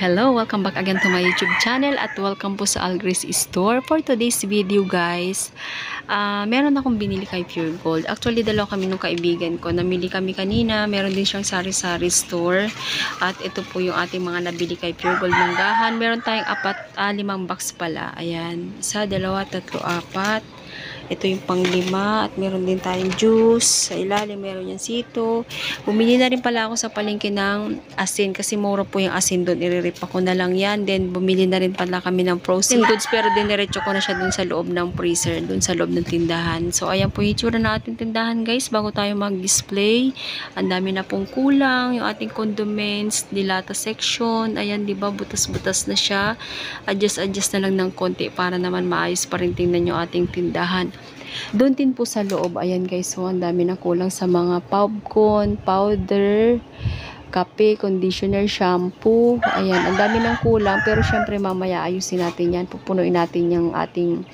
Hello, welcome back again to my YouTube channel at welcome po sa Algris Store. For today's video guys, meron akong binili kay Pure Gold. Actually, dalawa kami nung kaibigan ko. Namili kami kanina. Meron din siyang sari-sari store. At ito po yung ating mga nabili kay Pure Gold manggahan. Meron tayong 5 box pala. Ayan. 1, 2, 3, 4. Ito yung pang-5 at meron din tayong juice. Sa ilalim meron yung sito. Bumili na rin pala ako sa palengke ng asin kasi mura po yung asin doon. Iririp ako na lang yan. Then bumili na rin pala kami ng frozen goods pero diniretso ko na siya doon sa loob ng freezer, doon sa loob ng tindahan. So ayan po yung itsura ng ating tindahan guys bago tayo mag-display. Ang dami na pong kulang. Yung ating condiments, dilata section. Ayan, diba, butas-butas na siya. Adjust na lang ng konti para naman maayos pa rin tingnan yung ating tindahan. Doon din po sa loob, ayan guys, so ang dami na kulang sa mga popcorn, powder, kape, conditioner, shampoo. Ayan, ang dami ng kulang pero syempre mamaya ayusin natin yan. Pupunuin natin yung ating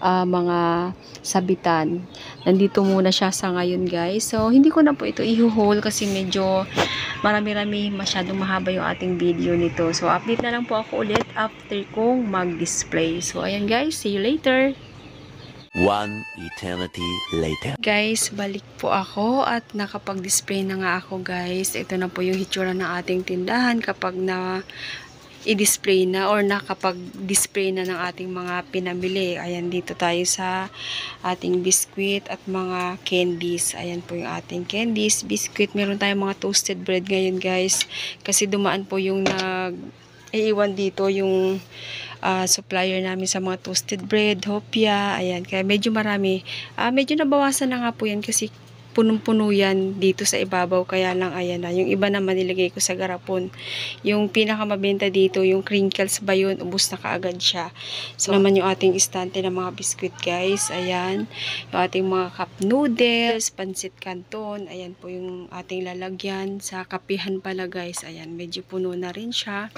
mga sabitan. Nandito muna siya sa ngayon guys. So hindi ko na po ito i-haul kasi medyo marami-rami, masyadong mahaba yung ating video nito. So update na lang po ako ulit after kong mag-display. So ayan guys, see you later. One eternity later. Guys, balik po ako at nakapag-display na nga ako guys. Ito na po yung hitsura ng ating tindahan kapag na i-display na or nakapag-display na ng ating mga pinamili. Ayan, dito tayo sa ating biscuit at mga candies. Ayan po yung ating candies, biscuit. Meron tayong mga toasted bread ngayon guys. Kasi dumaan po yung iiwan dito yung supplier namin sa mga toasted bread, hopya, ayan, kaya medyo marami. Medyo nabawasan na nga po yan kasi punong-puno yan dito sa ibabaw, kaya lang ayan na. Yung iba naman nilagay ko sa garapon. Yung pinakamabenta dito, yung crinkles ba yun, ubos na kaagad siya. So naman yung ating istante ng mga biscuit guys, ayan. Yung ating mga cup noodles, pancit canton, ayan po yung ating lalagyan. Sa kapihan pala guys, ayan, medyo puno na rin siya.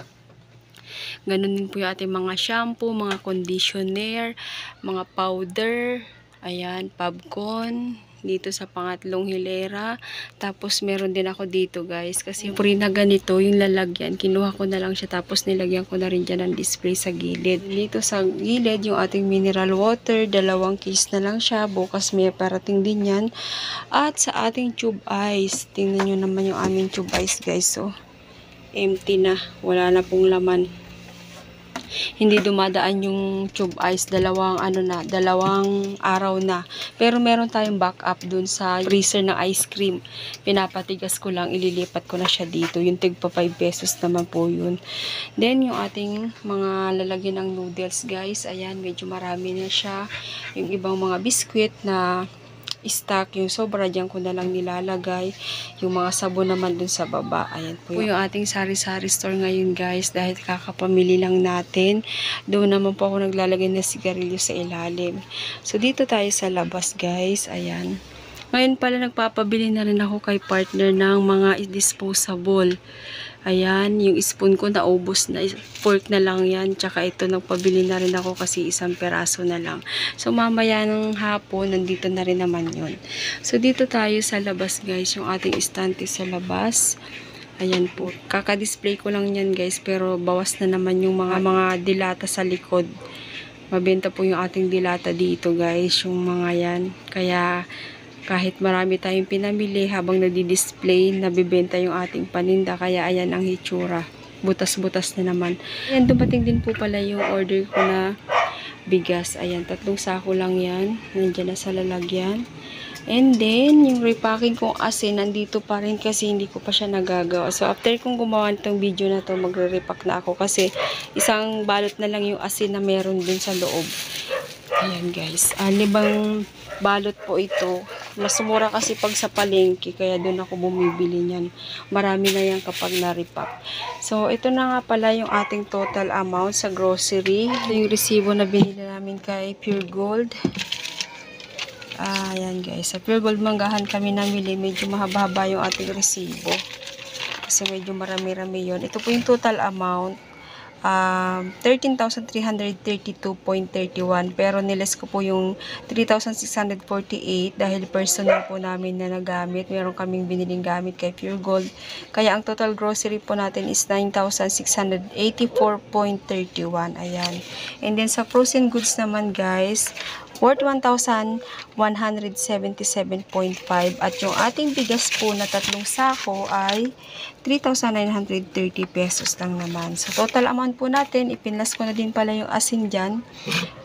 Ganun din po yung ating mga shampoo, mga conditioner, mga powder, ayan, popcorn, dito sa pangatlong hilera. Tapos meron din ako dito guys, kasi puri na ganito yung lalagyan, kinuha ko na lang siya tapos nilagyan ko na rin dyan ng display sa gilid. Dito sa gilid yung ating mineral water, 2 case na lang siya, bukas may parating din yan. At sa ating tube ice, tingnan nyo naman yung aming tube ice guys, so empty na, wala na pong laman. Hindi dumadaan yung tube ice, 2 araw na. Pero meron tayong backup dun sa freezer ng ice cream. Pinapatigas ko lang, ililipat ko na siya dito. Yung tigpa 5 pesos naman po yun. Then yung ating mga lalagyan ng noodles guys, ayan, medyo marami na siya. Yung ibang mga biscuit na stock, yung sobra dyan ko na lang nilalagay. Yung mga sabon naman dun sa baba, ayan po yung ating sari-sari store ngayon guys, dahil kakapamili lang natin. Doon naman po ako naglalagay na sigarilyo sa ilalim. So dito tayo sa labas guys, ayan. Ngayon pala nagpapabili na rin ako kay partner ng mga disposable. Ayan, yung spoon ko naubos na, fork na lang yan. Tsaka ito, nagpabili na rin ako kasi 1 peraso na lang. So mamaya ng hapon, nandito na rin naman yun. So dito tayo sa labas guys, yung ating estante sa labas. Ayan po, kaka-display ko lang yan guys, pero bawas na naman yung mga dilata sa likod. Mabenta po yung ating dilata dito guys, yung mga yan. Kaya kahit marami tayong pinamili, habang nadi-display, nabibenta yung ating paninda. Kaya ayan ang hitsura. Butas-butas na naman. Ayan, dumating din po pala yung order ko na bigas. Ayan, 3 sako lang yan. Nandiyan na sa lalagyan. And then, yung repacking kong asin, nandito pa rin kasi hindi ko pa siya nagagawa. So, after kong gumawa nitong video na to, magre-repack na ako kasi isang balot na lang yung asin na meron dun sa loob. Ayan guys, 5 balot po ito. Mas mura kasi pag sa palengke, kaya doon ako bumibili niyan. Marami na yan kapag na-repack. So, ito na nga pala yung ating total amount sa grocery. Ito yung resibo na binili namin kay Pure Gold. Ayan guys, sa Pure Gold manggahan kami namili. Medyo mahaba-haba yung ating resibo. Kasi medyo marami-rami yun. Ito po yung total amount. 13,332.31 pero niles ko po yung 3,648 dahil personal po namin na nagamit. Meron kaming biniling gamit kay Pure Gold. Kaya ang total grocery po natin is 9,684.31. Ayan. And then sa frozen goods naman guys, worth 1,177.5 at yung ating bigas po na 3 sako ay 3,930 pesos lang naman. So total amount po natin, ipinlas ko na din pala yung asin dyan,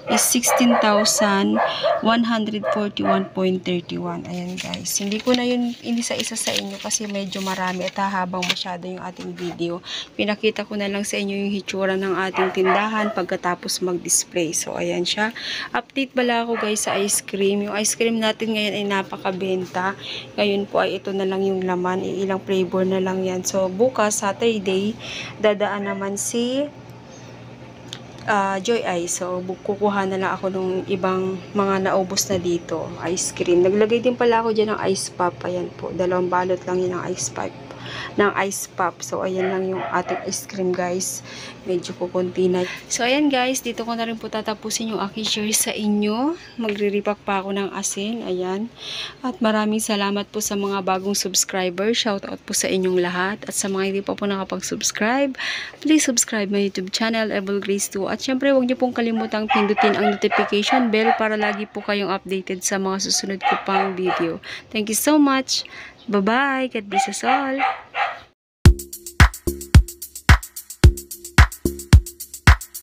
is 16,141.31. Ayan guys. Hindi ko na yun isa-isa sa inyo kasi medyo marami at hahabang masyado yung ating video. Pinakita ko na lang sa inyo yung hitsura ng ating tindahan pagkatapos mag-display. So ayan siya. Update bala ako guys sa ice cream. Yung ice cream natin ngayon ay napakabenta. Ngayon po ay ito na lang yung laman. Ilang flavor na lang yan. So bukas, Saturday, dadaan naman si Joy Ice. So, kukuha na lang ako ng ibang mga naubos na dito. Ice cream. Naglagay din pala ako dyan ng ice pop. Ayan po. 2 balot lang yun ng ice pop. So, ayan lang yung ating ice cream guys. Medyo kukunti na. So, ayan guys. Dito ko na rin po tatapusin yung aking share sa inyo. Magre-repack pa ako ng asin. Ayan. At maraming salamat po sa mga bagong subscriber. Shoutout po sa inyong lahat. At sa mga hindi pa po nakapag-subscribe, please subscribe my YouTube channel, Ebel Grace 2. At syempre, huwag niyo pong kalimutang pindutin ang notification bell para lagi po kayong updated sa mga susunod ko pang video. Thank you so much. Bye-bye. God bless us all.